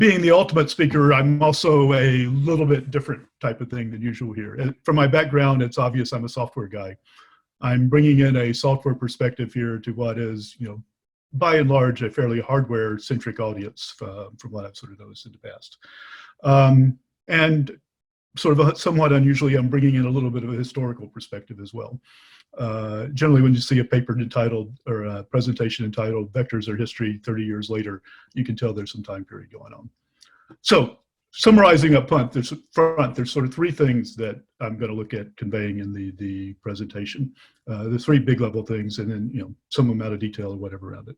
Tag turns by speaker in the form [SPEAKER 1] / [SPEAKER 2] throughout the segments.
[SPEAKER 1] being the ultimate speaker, I'm also a little bit different type of thing than usual here. From my background, it's obvious I'm a software guy. I'm bringing in a software perspective here to what is, by and large, a fairly hardware-centric audience from what I've sort of noticed in the past. And sort of somewhat unusually, I'm bringing in a little bit of a historical perspective as well. Generally, when you see a paper entitled, or a presentation entitled Vectors Are History 30 Years Later, you can tell there's some time period going on. So, summarizing up front, there's sort of three things that I'm going to look at conveying in the presentation. The three big level things, and then some amount of detail or whatever around it.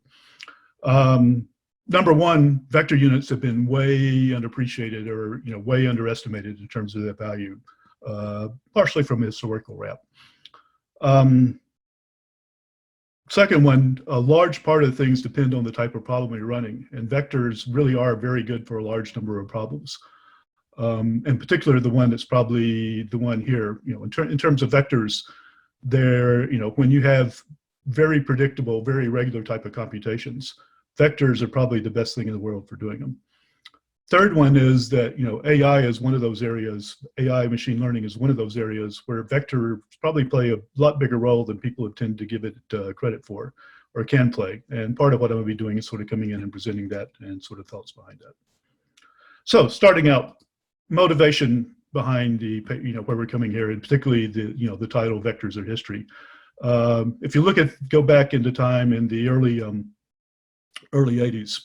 [SPEAKER 1] Number one, vector units have been way underappreciated or way underestimated in terms of their value, partially from a historical wrap. Second one, a large part of things depend on the type of problem you're running, and vectors really are very good for a large number of problems. In particular, the one that's probably the one here, in terms of vectors, they're, when you have very predictable, very regular type of computations, vectors are probably the best thing in the world for doing them. Third one is that, AI is one of those areas, AI machine learning is one of those areas where vectors probably play a lot bigger role than people tend to give it credit for, or can play. And part of what I'm going to be doing is sort of coming in and presenting that and sort of thoughts behind that. So starting out, motivation behind the, where we're coming here, and particularly the title Vectors Are History. If you go back into time in the early 80s,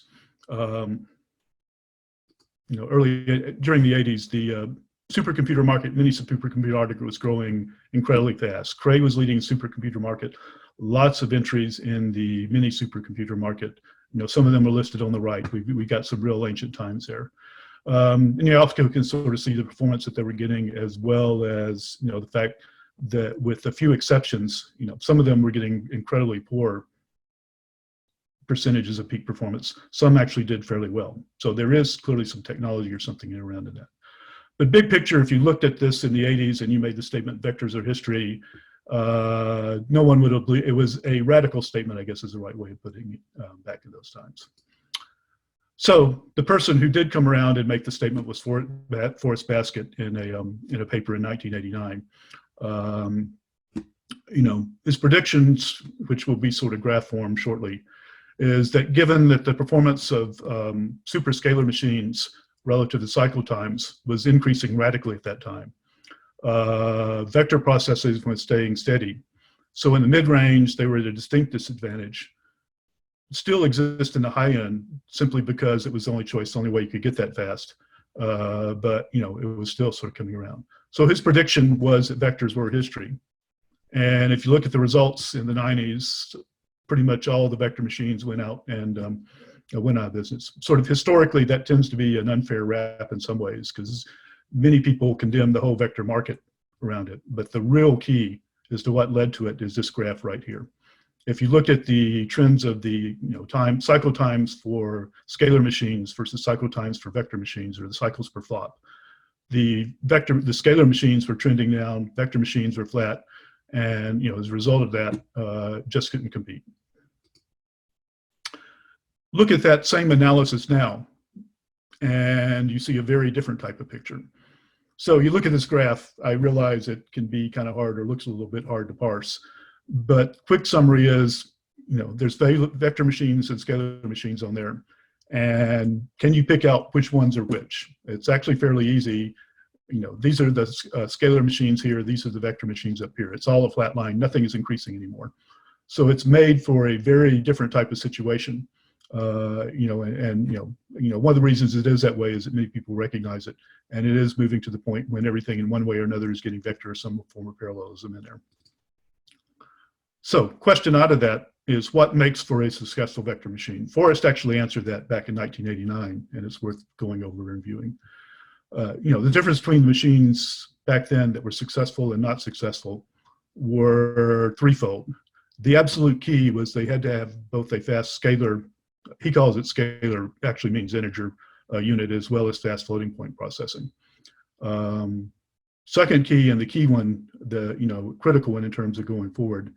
[SPEAKER 1] during the 80s, the supercomputer market, mini supercomputer market was growing incredibly fast. Cray was leading the supercomputer market. Lots of entries in the mini supercomputer market. Some of them are listed on the right. We got some real ancient times there. And you also can sort of see the performance that they were getting, as well as the fact that with a few exceptions, some of them were getting incredibly poor percentages of peak performance. Some actually did fairly well. So there is clearly some technology or something around in that. But big picture, if you looked at this in the 80s and you made the statement, vectors are history, no one would have believed. It was a radical statement, I guess is the right way of putting it back in those times. So the person who did come around and make the statement was Forrest Baskett in a paper in 1989. His predictions, which will be sort of graph form shortly, is that given that the performance of superscalar machines relative to cycle times was increasing radically at that time, vector processes were staying steady. So in the mid-range, they were at a distinct disadvantage. Still exist in the high end simply because it was the only choice, the only way you could get that fast. But it was still sort of coming around. So his prediction was that vectors were history. And if you look at the results in the 90s, pretty much all the vector machines went out and went out of business. Sort of historically, that tends to be an unfair rap in some ways, because many people condemn the whole vector market around it. But the real key as to what led to it is this graph right here. If you look at the trends of the cycle times for scalar machines versus cycle times for vector machines, or the cycles per flop, the scalar machines were trending down, vector machines were flat, and as a result of that, just couldn't compete. Look at that same analysis now, and you see a very different type of picture. So you look at this graph, I realize it can be kind of hard, or looks a little bit hard to parse. But quick summary is, there's vector machines and scalar machines on there. And can you pick out which ones are which? It's actually fairly easy. These are the scalar machines here. These are the vector machines up here. It's all a flat line. Nothing is increasing anymore. So it's made for a very different type of situation. One of the reasons it is that way is that many people recognize it. And it is moving to the point when everything in one way or another is getting vector or some form of parallelism in there. So question out of that is, what makes for a successful vector machine? Forrest actually answered that back in 1989, and it's worth going over and viewing. The difference between the machines back then that were successful and not successful were threefold. The absolute key was they had to have both a fast scalar, he calls it scalar, actually means integer unit, as well as fast floating point processing. Second key, and the key one, the critical one in terms of going forward,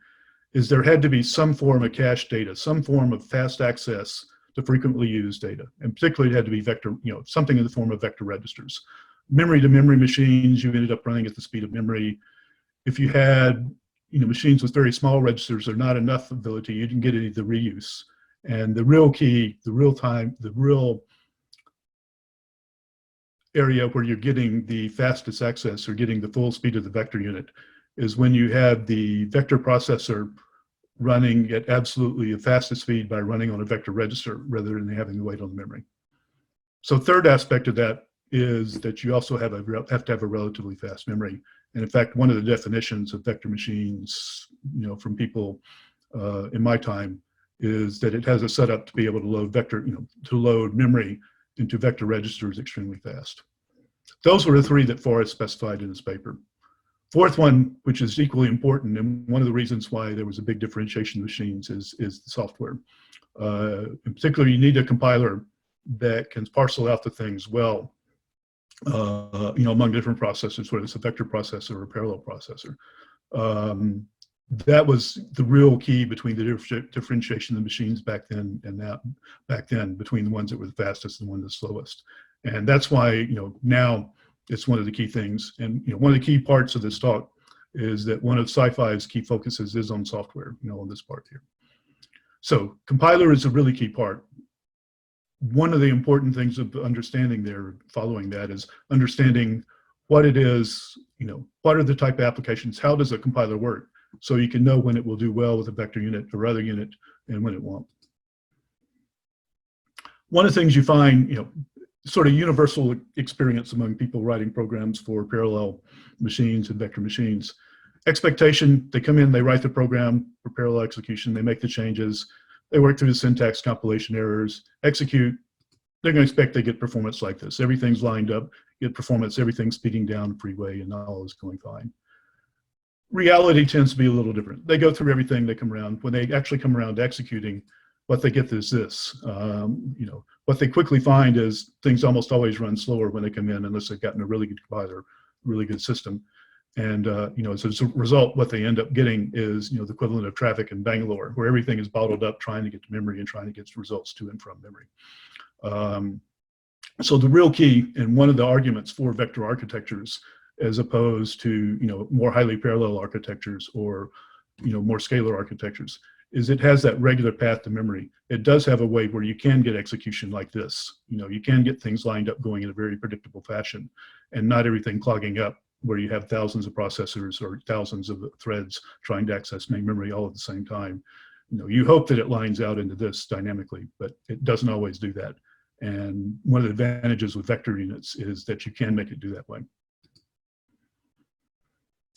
[SPEAKER 1] is there had to be some form of cache data, some form of fast access to frequently used data. And particularly it had to be vector, something in the form of vector registers. Memory-to-memory machines, you ended up running at the speed of memory. If you had machines with very small registers or not enough ability, you didn't get any of the reuse. And the real key, the real area where you're getting the fastest access or getting the full speed of the vector unit is when you have the vector processor running at absolutely the fastest speed by running on a vector register rather than having to wait on the memory. So third aspect of that is that you also have to have a relatively fast memory. And in fact, one of the definitions of vector machines, from people in my time, is that it has a setup to be able to load to load memory into vector registers extremely fast. Those were the three that Forrest specified in his paper. Fourth one, which is equally important, and one of the reasons why there was a big differentiation of machines is the software. In particular, you need a compiler that can parcel out the things well, among different processors, whether it's a vector processor or a parallel processor. That was the real key between the differentiation of the machines back then and between the ones that were the fastest and the ones the slowest. And that's why, now it's one of the key things. And, one of the key parts of this talk is that one of SiFive's key focuses is on software, on this part here. So compiler is a really key part. One of the important things of understanding there, following that, is understanding what it is, what are the type of applications, how does a compiler work? So you can know when it will do well with a vector unit or other unit and when it won't. One of the things you find, sort of universal experience among people writing programs for parallel machines and vector machines. Expectation, they come in, they write the program for parallel execution, they make the changes, they work through the syntax compilation errors, execute, they're going to expect they get performance like this. Everything's lined up, get performance, everything's speeding down freeway, and all is going fine. Reality tends to be a little different. They go through everything, they come around. When they actually come around to executing, what they get is this. What they quickly find is things almost always run slower when they come in unless they've gotten a really good compiler, really good system. And as a result, what they end up getting is the equivalent of traffic in Bangalore, where everything is bottled up trying to get to memory and trying to get results to and from memory. So the real key, and one of the arguments for vector architectures as opposed to more highly parallel architectures or more scalar architectures, is it has that regular path to memory. It does have a way where you can get execution like this. You can get things lined up going in a very predictable fashion and not everything clogging up where you have thousands of processors or thousands of threads trying to access main memory all at the same time. You hope that it lines out into this dynamically, but it doesn't always do that. And one of the advantages with vector units is that you can make it do that way.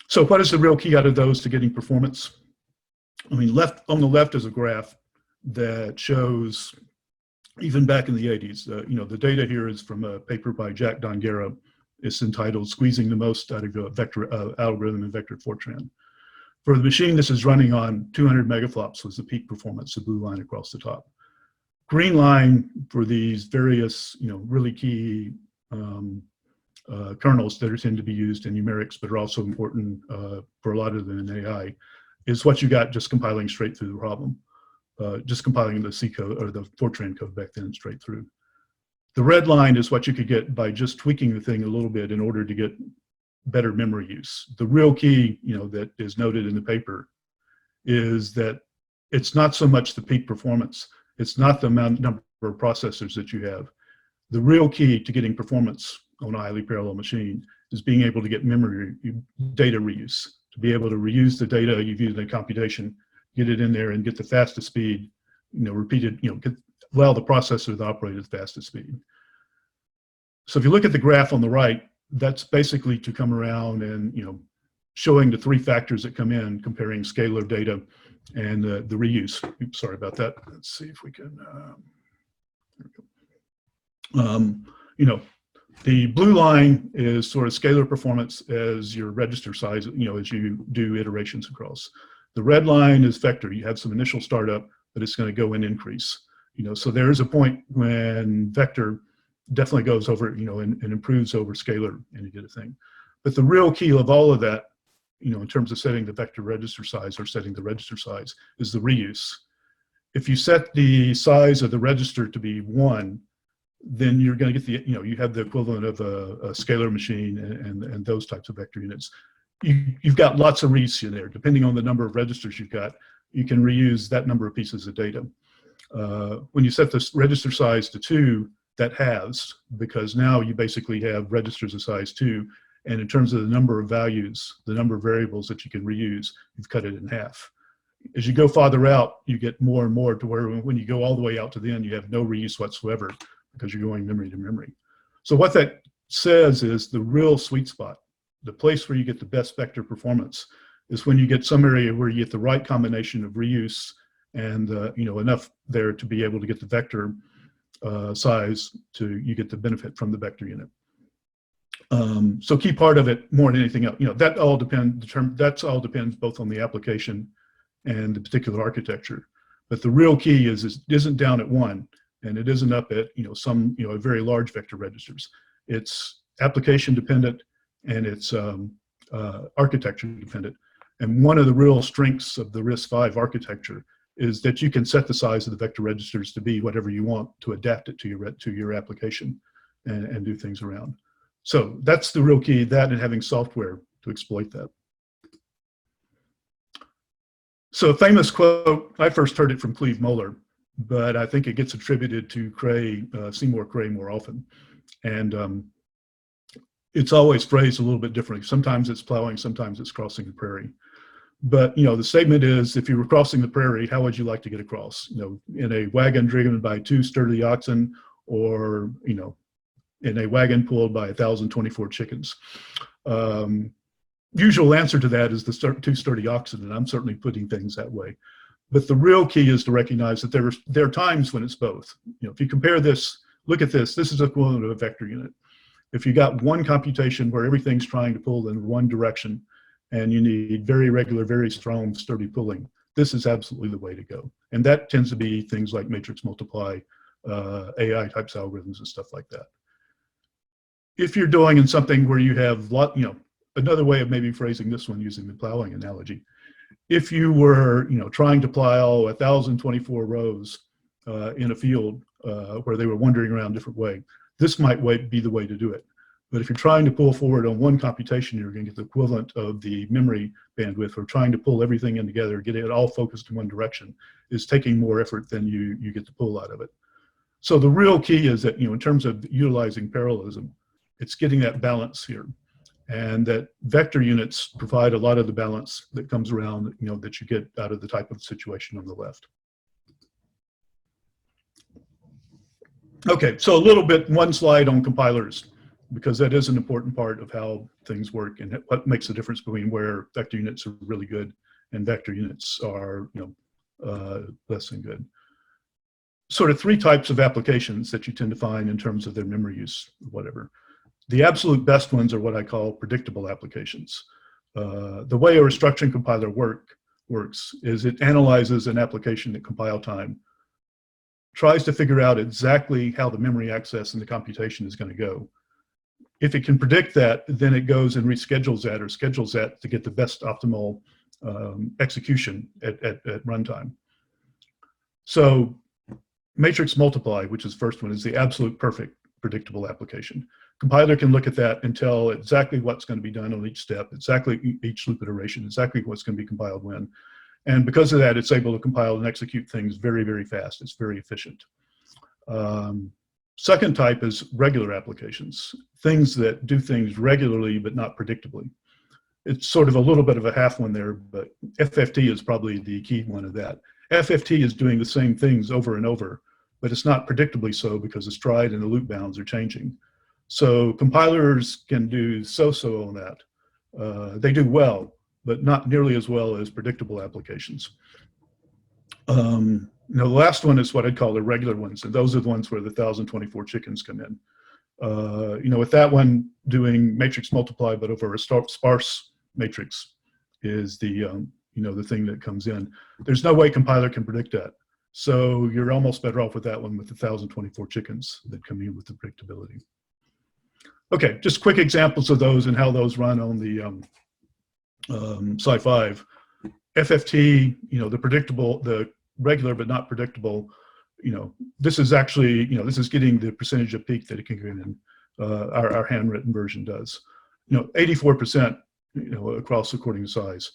[SPEAKER 1] So what is the real key out of those to getting performance? I mean, on the left is a graph that shows, even back in the 80s, the data here is from a paper by Jack Dongera. It's entitled "Squeezing the Most Out of a Vector Algorithm in Vector Fortran." For the machine this is running on, 200 megaflops was the peak performance, the blue line across the top. Green line for these various, really key kernels that tend to be used in numerics, but are also important for a lot of them in AI, is what you got just compiling straight through the problem, just compiling the C code or the Fortran code back then straight through. The red line is what you could get by just tweaking the thing a little bit in order to get better memory use. The real key, that is noted in the paper is that it's not so much the peak performance. It's not the number of processors that you have. The real key to getting performance on a highly parallel machine is being able to get memory data reuse, to be able to reuse the data you've used in computation, get it in there and get the fastest speed, repeated, allow the processor to operate at the fastest speed. So if you look at the graph on the right, that's basically to come around and, showing the three factors that come in, comparing scalar data and the reuse. Oops, sorry about that. Let's see if we can, there we go. The blue line is sort of scalar performance as your register size, as you do iterations across. The red line is vector. You have some initial startup, but it's going to go and increase. So there is a point when vector definitely goes over, and improves over scalar, and you get a thing. But the real key of all of that, in terms of setting the vector register size or setting the register size, is the reuse. If you set the size of the register to be 1, then you're going to get the, you have the equivalent of a scalar machine and those types of vector units. You've got lots of reuse in there. Depending on the number of registers you've got, you can reuse that number of pieces of data. When you set this register size to 2, that halves, because now you basically have registers of size 2, and in terms of the number of values, the number of variables that you can reuse, you've cut it in half. As you go farther out, you get more and more to where when you go all the way out to the end, you have no reuse whatsoever because you're going memory to memory. So what that says is the real sweet spot, the place where you get the best vector performance, is when you get some area where you get the right combination of reuse and enough there to be able to get the vector size to you get the benefit from the vector unit. So key part of it more than anything else, that all depends. That's all depends both on the application and the particular architecture. But the real key is it isn't down at 1, and it isn't up at some very large vector registers. It's application dependent, and it's architecture dependent. And one of the real strengths of the RISC-V architecture is that you can set the size of the vector registers to be whatever you want to adapt it to your application and do things around. So that's the real key, that and having software to exploit that. So a famous quote, I first heard it from Cleve Moeller, but I think it gets attributed to Seymour Cray more often. And it's always phrased a little bit differently. Sometimes it's plowing, sometimes it's crossing the prairie. But the statement is, if you were crossing the prairie, how would you like to get across? In a wagon driven by 2 sturdy oxen, or in a wagon pulled by 1,024 chickens. Usual answer to that is the 2 sturdy oxen, and I'm certainly putting things that way. But the real key is to recognize that there are times when it's both. If you compare this, look at this. This is equivalent of a vector unit. If you got one computation where everything's trying to pull in one direction, and you need very regular, very strong, sturdy pulling, this is absolutely the way to go. And that tends to be things like matrix multiply, AI types algorithms and stuff like that. If you're doing in something where you have another way of maybe phrasing this one using the plowing analogy, if you were trying to plow 1,024 rows in a field where they were wandering around a different way, this might be the way to do it. But if you're trying to pull forward on one computation, you're going to get the equivalent of the memory bandwidth, or trying to pull everything in together, get it all focused in one direction, is taking more effort than you get to pull out of it. So the real key is that, in terms of utilizing parallelism, it's getting that balance here. And that vector units provide a lot of the balance that comes around, that you get out of the type of situation on the left. Okay, so a little bit, one slide on compilers, because that is an important part of how things work and what makes the difference between where vector units are really good and vector units are less than good. Sort of 3 types of applications that you tend to find in terms of their memory use, whatever. The absolute best ones are what I call predictable applications. The way a restructuring compiler works is it analyzes an application at compile time, tries to figure out exactly how the memory access and the computation is going to go. If it can predict that, then it goes and reschedules that or schedules that to get the best optimal execution at runtime. So matrix multiply, which is the first one, is the absolute perfect predictable application. Compiler can look at that and tell exactly what's going to be done on each step, exactly each loop iteration, exactly what's going to be compiled when. And because of that, it's able to compile and execute things very, very fast. It's very efficient. Second type is regular applications, things that do things regularly but not predictably. It's sort of a little bit of a half one there, but FFT is probably the key one of that. FFT is doing the same things over and over, but it's not predictably so because the stride and the loop bounds are changing. So compilers can do so-so on that. They do well, but not nearly as well as predictable applications. The last one is what I'd call the regular ones, and those are the ones where the 1,024 chickens come in. With that one, doing matrix multiply, but over a sparse matrix is the the thing that comes in. There's no way compiler can predict that, so you're almost better off with that one with the 1,024 chickens that come in with the predictability. Okay, just quick examples of those and how those run on the SiFive. FFT, the regular but not predictable, this is actually, this is getting the percentage of peak that it can get in. Our handwritten version does. 84%, across according to size.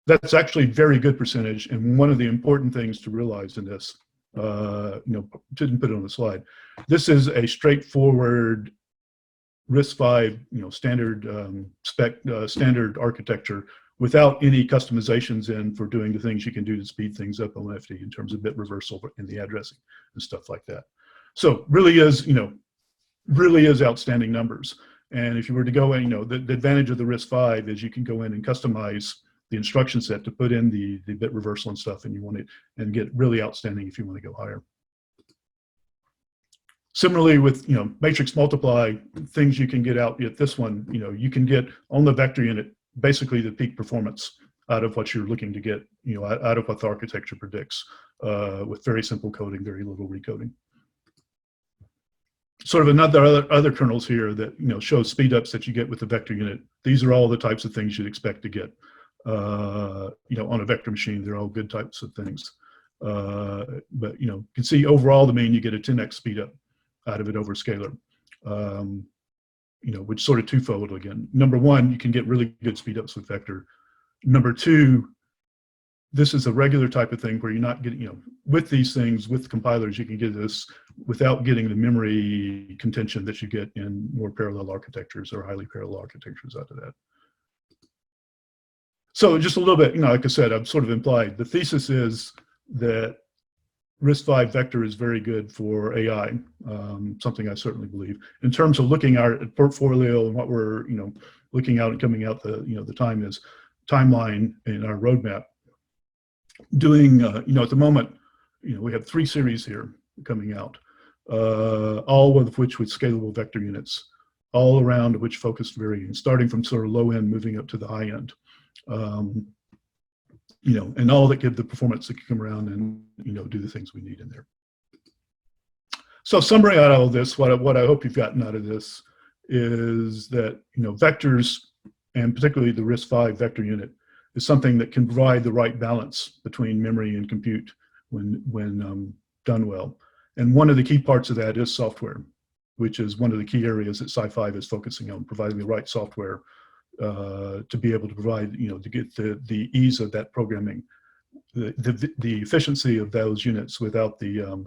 [SPEAKER 1] That's actually very good percentage. And one of the important things to realize in this, didn't put it on the slide. This is a straightforward RISC-V, standard standard architecture without any customizations in for doing the things you can do to speed things up on FD in terms of bit reversal in the addressing and stuff like that. So really is, really is outstanding numbers. And if you were to go in, the advantage of the RISC-V is you can go in and customize the instruction set to put in the bit reversal and stuff, and you want it and get really outstanding if you want to go higher. Similarly with, matrix multiply, things you can get out at this one, you can get on the vector unit, basically the peak performance out of what you're looking to get, out of what the architecture predicts, with very simple coding, very little recoding. Sort of another other kernels here that, shows speed ups that you get with the vector unit. These are all the types of things you'd expect to get, on a vector machine. They're all good types of things. But, you can see overall the mean, you get a 10x speed up out of it over scalar, which sort of twofold again. Number one, you can get really good speed ups with vector. Number two, this is a regular type of thing where you're not getting, with these things, with compilers, you can get this without getting the memory contention that you get in more parallel architectures or highly parallel architectures out of that. So just a little bit, like I said, I've sort of implied, the thesis is that RISC-V vector is very good for AI, something I certainly believe. In terms of looking at our portfolio and what we're, looking out and coming out the, the timeline in our roadmap, doing, at the moment, we have 3 series here coming out, all of which with scalable vector units, all around which focused varying, starting from sort of low end, moving up to the high end. And all that give the performance that can come around and, do the things we need in there. So summary out of all this, what I hope you've gotten out of this is that, vectors, and particularly the RISC-V vector unit, is something that can provide the right balance between memory and compute when done well. And one of the key parts of that is software, which is one of the key areas that SiFive is focusing on, providing the right software to be able to provide, to get the ease of that programming, the efficiency of those units without the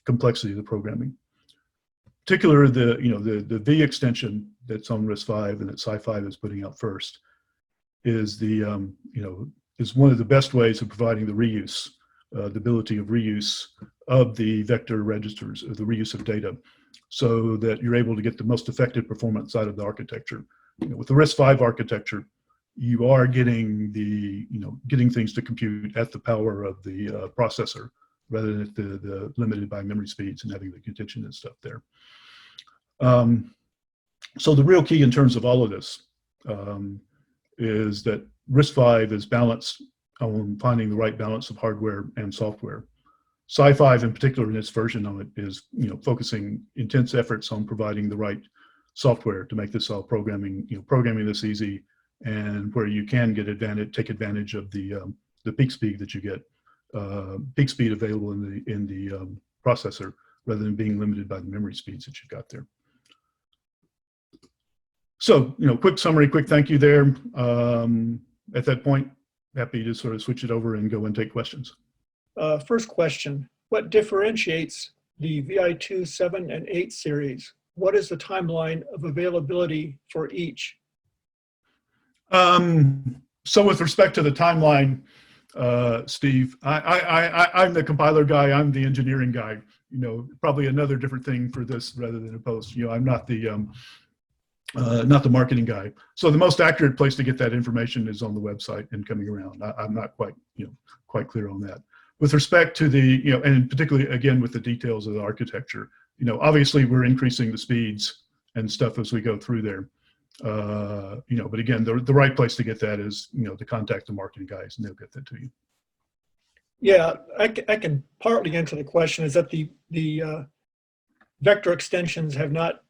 [SPEAKER 1] complexity of the programming. Particularly the V extension that's on RISC-V and that SiFive is putting out first is is one of the best ways of providing the reuse, the ability of reuse of the vector registers, or the reuse of data, so that you're able to get the most effective performance out of the architecture. With the RISC-V architecture, you are getting getting things to compute at the power of the processor, rather than at the limited by memory speeds and having the contention and stuff there. So the real key in terms of all of this is that RISC-V is balanced on finding the right balance of hardware and software. SiFive, in particular, in its version of it, is focusing intense efforts on providing the right software to make this all programming this easy, and where you can get take advantage of the peak speed that you get, peak speed available in the processor, rather than being limited by the memory speeds that you've got there. So, quick summary, quick thank you there. At that point, happy to sort of switch it over and go and take questions.
[SPEAKER 2] First question, what differentiates the VI2, 7, and 8 series? What is the timeline of availability for each?
[SPEAKER 1] So with respect to the timeline, Steve, I'm the compiler guy, I'm the engineering guy. Probably another different thing for this rather than a post. I'm not the marketing guy. So the most accurate place to get that information is on the website and coming around. I'm not quite clear on that. With respect to the, and particularly again with the details of the architecture, obviously we're increasing the speeds and stuff as we go through there. But again, the right place to get that is, to contact the marketing guys, and they'll get that to you.
[SPEAKER 2] Yeah, I can partly answer the question, is that the vector extensions have not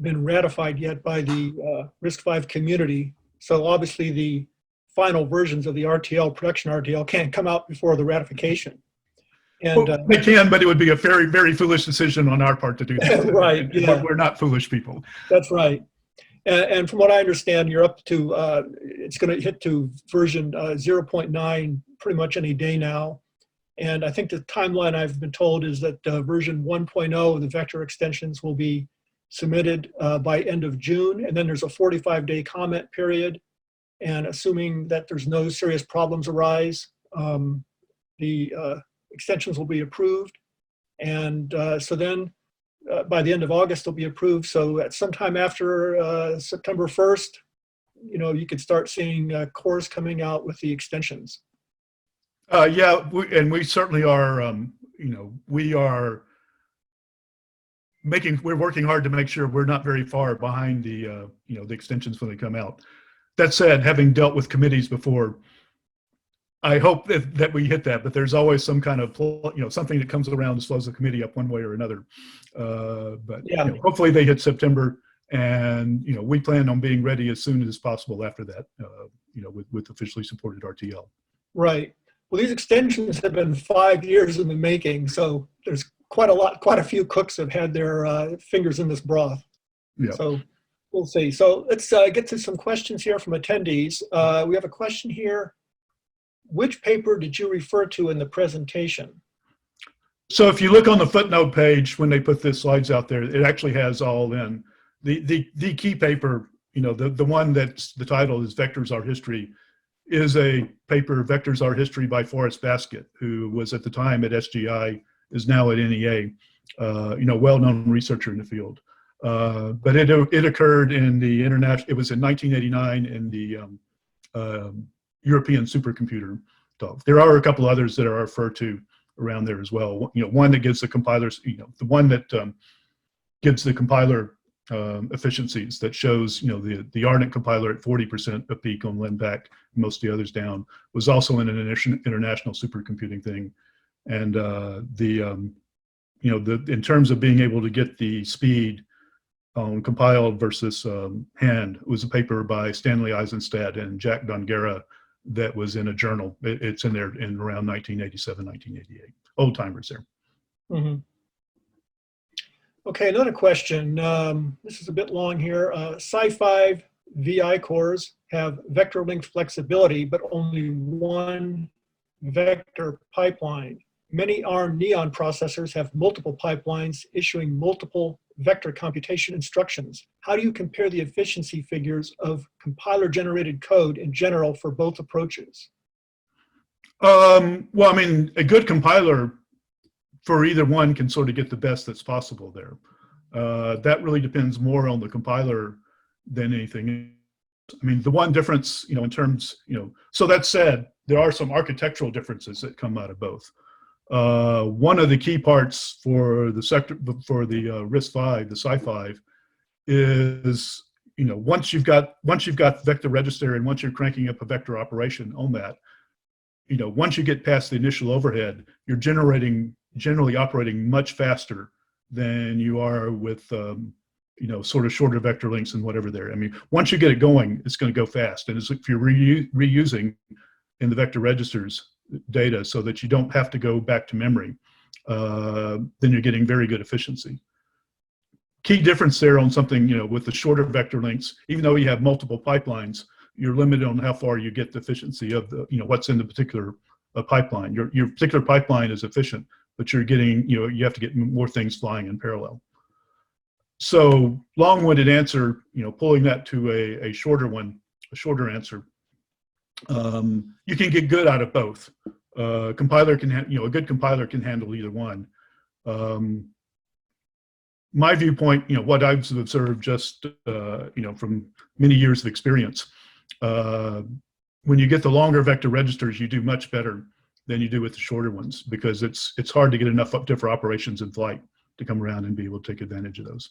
[SPEAKER 2] been ratified yet by the RISC-V community. So obviously the final versions of the RTL, production RTL, can't come out before the ratification. And
[SPEAKER 1] Well, they can, but it would be a very, very foolish decision on our part to do that.
[SPEAKER 2] right,
[SPEAKER 1] And
[SPEAKER 2] yeah,
[SPEAKER 1] we're not foolish people.
[SPEAKER 2] that's right. And from what I understand, you're up to, it's going to hit to version 0.9 pretty much any day now. And I think the timeline I've been told is that version 1.0 of the vector extensions will be submitted by end of June. And then there's a 45-day comment period. And assuming that there's no serious problems arise, the extensions will be approved. And so then by the end of August, they'll be approved. So at sometime after September 1st, you could start seeing cores coming out with the extensions.
[SPEAKER 1] Yeah, and we certainly are, we are we're working hard to make sure we're not very far behind the, the extensions when they come out. That said, having dealt with committees before, I hope that we hit that, but there's always some kind of, something that comes around and slows the committee up one way or another. But
[SPEAKER 2] Yeah.
[SPEAKER 1] Hopefully they hit September, and we plan on being ready as soon as possible after that, with officially supported RTL.
[SPEAKER 2] Right. Well, these extensions have been 5 years in the making, so there's quite a few cooks have had their fingers in this broth.
[SPEAKER 1] Yeah.
[SPEAKER 2] So we'll see. So let's get to some questions here from attendees. We have a question here. Which paper did you refer to in the presentation?
[SPEAKER 1] So if you look on the footnote page, when they put the slides out there, it actually has all in. The key paper, the one that's the title is Vectors Our History, is a paper, Vectors Our History by Forrest Baskett, who was at the time at SGI, is now at NEA, well-known researcher in the field. But it occurred in the international, it was in 1989 in the European supercomputer talk. There are a couple others that are referred to around there as well. One that gives the compilers, the one that gives the compiler efficiencies, that shows, the Ardent compiler at 40% of peak on LENPAC, most of the others down, was also in an international supercomputing thing. And in terms of being able to get the speed on compiled versus hand, it was a paper by Stanley Eisenstadt and Jack Dongera that was in a journal. It's in there in around 1987, 1988. Old timers there.
[SPEAKER 2] Mm-hmm. Okay, another question. This is a bit long here. SiFive VI cores have vector link flexibility, but only one vector pipeline. Many ARM Neon processors have multiple pipelines issuing multiple vector computation instructions. How do you compare the efficiency figures of compiler-generated code in general for both approaches?
[SPEAKER 1] Well, I mean, a good compiler for either one can sort of get the best that's possible there. That really depends more on the compiler than anything. I mean, the one difference, in terms, so that said, there are some architectural differences that come out of both. One of the key parts for the RISC-V, the SiFive, is once you've got vector register and once you're cranking up a vector operation on that, once you get past the initial overhead, you're generally operating much faster than you are with sort of shorter vector links and whatever there. I mean, once you get it going, it's going to go fast, and if you're reusing in the vector registers data so that you don't have to go back to memory, then you're getting very good efficiency. Key difference there on something, with the shorter vector links, even though you have multiple pipelines, you're limited on how far you get the efficiency of the, what's in the particular pipeline. Your particular pipeline is efficient, but you're getting, you have to get more things flying in parallel. So long-winded answer, pulling that to a shorter answer, you can get good out of both. Compiler can, a good compiler can handle either one. My viewpoint, what I've observed just, from many years of experience, when you get the longer vector registers, you do much better than you do with the shorter ones, because it's hard to get enough different operations in flight to come around and be able to take advantage of those.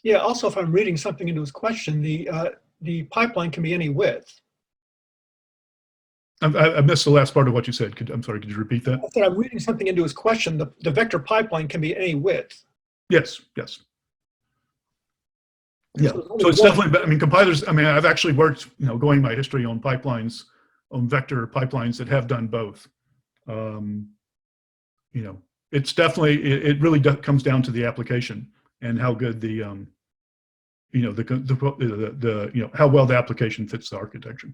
[SPEAKER 2] Yeah. Also, if I'm reading something into his question, the pipeline can be any width.
[SPEAKER 1] I missed the last part of what you said. I'm sorry, could you repeat that?
[SPEAKER 2] I said I'm reading something into his question. The vector pipeline can be any width.
[SPEAKER 1] Yes, yes. Yeah, so it's definitely, I mean, compilers, I mean, I've actually worked, going my history on pipelines, on vector pipelines that have done both. it's definitely, it really comes down to the application and how good the, how well the application fits the architecture.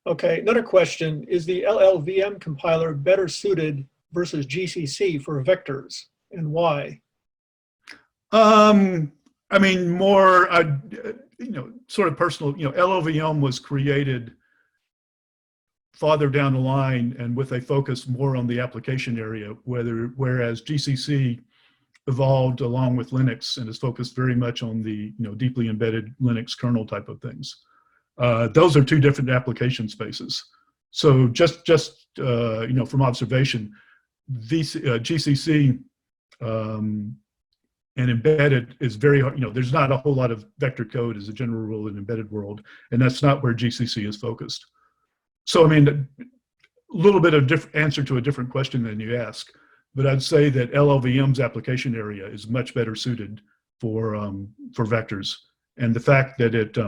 [SPEAKER 2] Okay, another question. Is the LLVM compiler better suited versus GCC for vectors, and why?
[SPEAKER 1] I mean, more, sort of personal, LLVM was created farther down the line and with a focus more on the application area, whereas GCC evolved along with Linux and is focused very much on the, deeply embedded Linux kernel type of things. Those are two different application spaces. So just from observation, GCC and embedded is very hard. There's not a whole lot of vector code as a general rule in embedded world, and that's not where GCC is focused. So, I mean, a little bit of answer to a different question than you ask, but I'd say that LLVM's application area is much better suited for vectors. And the fact that it,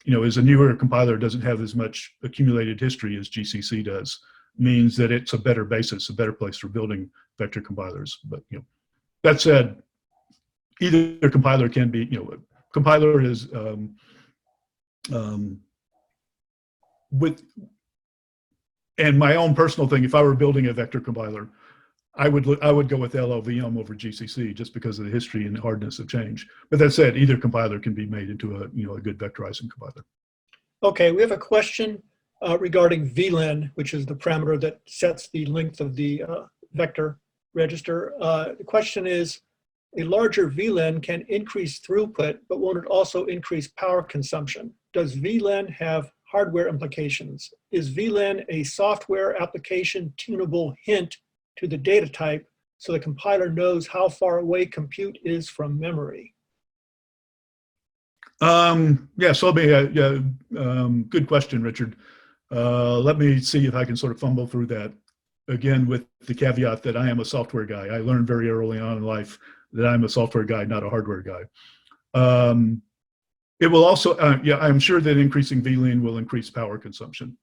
[SPEAKER 1] is a newer compiler, doesn't have as much accumulated history as GCC does, means that it's a better basis, a better place for building vector compilers. But, that said, either compiler can be, compiler is and my own personal thing, if I were building a vector compiler, I would go with LLVM over GCC just because of the history and hardness of change. But that said, either compiler can be made into a good vectorizing compiler. Okay,
[SPEAKER 2] we have a question regarding VLAN, which is the parameter that sets the length of the vector register. The question is, a larger VLAN can increase throughput, but won't it also increase power consumption? Does VLAN have hardware implications? Is VLAN a software application tunable hint to the data type so the compiler knows how far away compute is from memory?
[SPEAKER 1] So good question, Richard. Let me see if I can sort of fumble through that. Again, with the caveat that I am a software guy. I learned very early on in life that I'm a software guy, not a hardware guy. It will also, I'm sure that increasing VLAN will increase power consumption.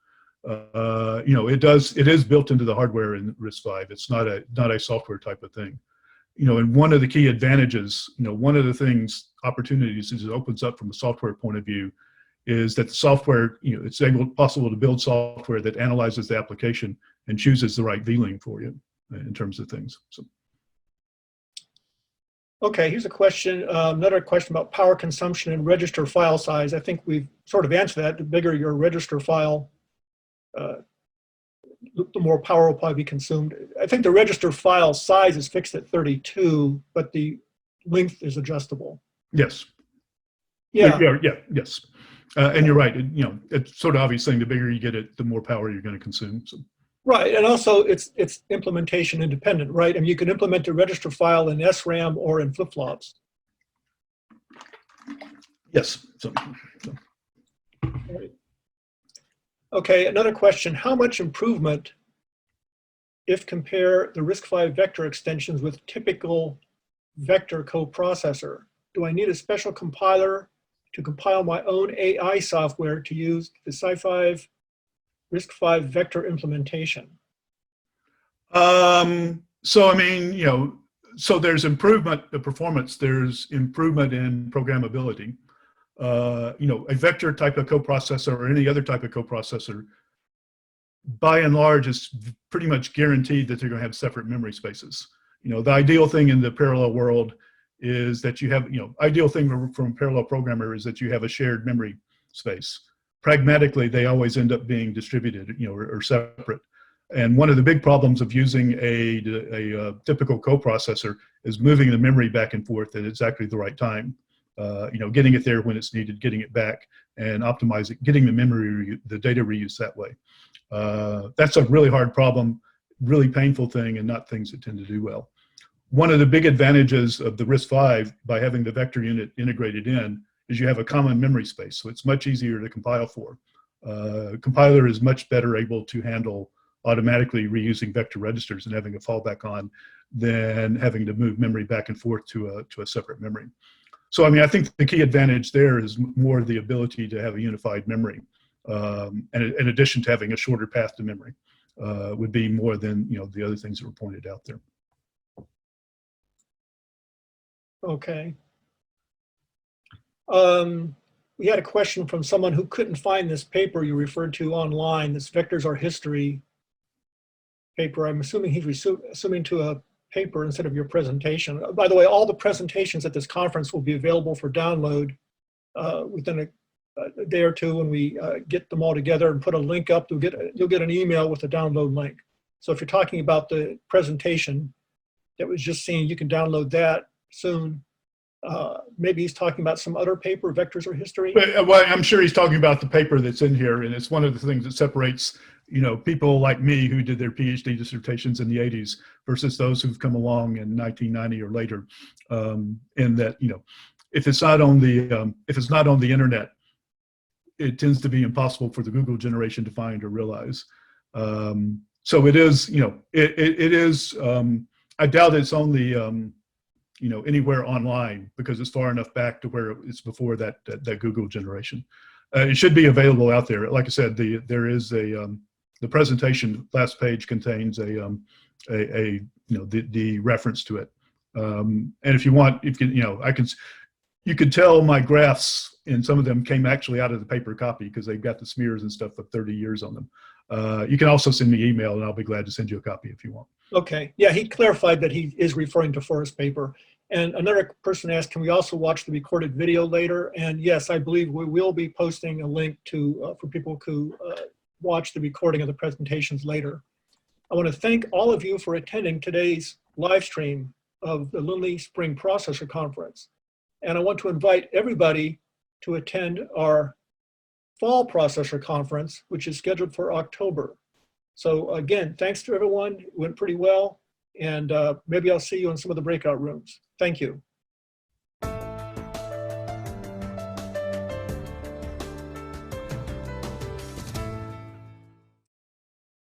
[SPEAKER 1] It is built into the hardware in RISC-V. It's not a software type of thing. And one of the key advantages, one of the opportunities is it opens up from a software point of view, is that the software, it's possible to build software that analyzes the application and chooses the right VLAN for you in terms of things. So.
[SPEAKER 2] Okay, here's a question, another question about power consumption and register file size. I think we've sort of answered that. The bigger your register file, the more power will probably be consumed. I think the register file size is fixed at 32, but the length is adjustable.
[SPEAKER 1] Yes.
[SPEAKER 2] Yeah.
[SPEAKER 1] Yes. And you're right. It's sort of obvious thing. The bigger you get it, the more power you're going to consume. So.
[SPEAKER 2] Right, and also it's implementation independent, right? I mean, you can implement a register file in SRAM or in flip-flops.
[SPEAKER 1] Yes.
[SPEAKER 2] Right. Okay, another question. How much improvement if compare the RISC-V vector extensions with typical vector coprocessor? Do I need a special compiler to compile my own AI software to use the SiFive RISC-V vector implementation?
[SPEAKER 1] So I mean, so there's improvement in performance, there's improvement in programmability. A vector type of coprocessor or any other type of coprocessor, by and large, is pretty much guaranteed that they're going to have separate memory spaces. The ideal thing in the parallel world is that you have, ideal thing from a parallel programmer is that you have a shared memory space. Pragmatically, they always end up being distributed, or separate. And one of the big problems of using a typical coprocessor is moving the memory back and forth at exactly the right time. Getting it there when it's needed, getting it back, and optimizing, getting the data reuse that way. That's a really hard problem, really painful thing, and not things that tend to do well. One of the big advantages of the RISC-V by having the vector unit integrated in is you have a common memory space, so it's much easier to compile for. Compiler is much better able to handle automatically reusing vector registers and having a fallback on than having to move memory back and forth to a separate memory. So, I mean, I think the key advantage there is more the ability to have a unified memory, and in addition to having a shorter path to memory. would be more than, the other things that were pointed out there.
[SPEAKER 2] Okay. We had a question from someone who couldn't find this paper you referred to online, this Vectors Are History paper. I'm assuming he's assuming to a paper instead of your presentation. By the way, all the presentations at this conference will be available for download within a day or two when we get them all together and put a link up. You'll get an email with a download link. So if you're talking about the presentation that was just seen, you can download that soon. Maybe he's talking about some other paper, Vectors Are History.
[SPEAKER 1] Well, I'm sure he's talking about the paper that's in here, and it's one of the things that separates, people like me who did their PhD dissertations in the 80s versus those who've come along in 1990 or later. And that, if it's not on the internet, it tends to be impossible for the Google generation to find or realize. So it is, it is. I doubt it's only. Anywhere online, because it's far enough back to where it's before that Google generation. It should be available out there. Like I said, there is the presentation last page contains the reference to it. And if you want, you could tell my graphs, and some of them came actually out of the paper copy because they've got the smears and stuff of 30 years on them. You can also send me email, and I'll be glad to send you a copy if you want.
[SPEAKER 2] Okay. Yeah, he clarified that he is referring to Forrest's paper. And another person asked, can we also watch the recorded video later? And yes, I believe we will be posting a link to for people to watch the recording of the presentations later. I want to thank all of you for attending today's live stream of the Linley Spring Processor Conference. And I want to invite everybody to attend our Fall Processor Conference, which is scheduled for October. So again, thanks to everyone. It went pretty well. And maybe I'll see you in some of the breakout rooms. Thank you.